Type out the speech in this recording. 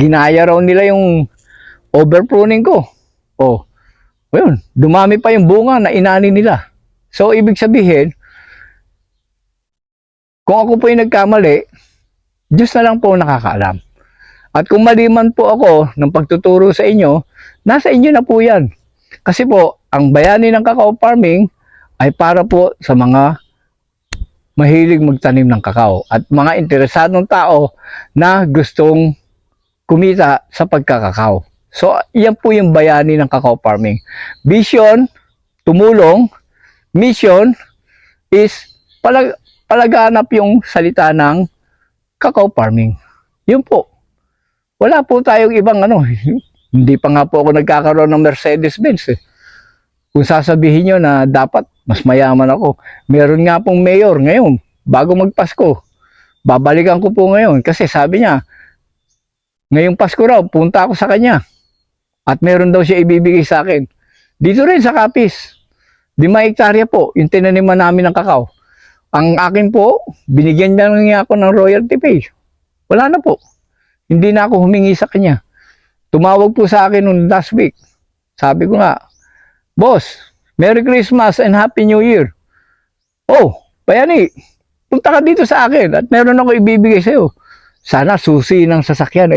ginaya raw nila yung overpruning ko. Oh, ayun, dumami pa yung bunga na inani nila. So, ibig sabihin, kung ako po yung nagkamali, Diyos na lang po nakakaalam. At kung mali man po ako ng pagtuturo sa inyo, nasa inyo na po yan. Kasi po, ang bayani ng cacao farming ay para po sa mga mahilig magtanim ng kakao at mga interesadong tao na gustong kumita sa pagkakakao. So, yan po yung bayani ng cacao farming. Vision, tumulong. Mission is palaganap yung salita ng cacao farming. Yun po. Wala po tayong ibang ano. Hindi pa nga po ako nagkakaroon ng Mercedes-Benz. Kung sasabihin nyo na dapat mas mayaman ako. Meron nga pong mayor ngayon, bago magpasko. Babalikan ko po ngayon kasi sabi niya, ngayong Pasko raw, punta ako sa kanya. At meron daw siya ibibigay sa akin. Dito rin sa Capiz. 5 hektarya po, yung tinaniman namin ng kakao. Ang akin po, binigyan niya ako ng royalty pay. Wala na po. Hindi na ako humingi sa kanya. Tumawag po sa akin noong last week. Sabi ko nga, Boss, Merry Christmas and Happy New Year. Oh, Bayani, punta ka dito sa akin at meron ako ibibigay sa'yo. Sana susi ng sasakyan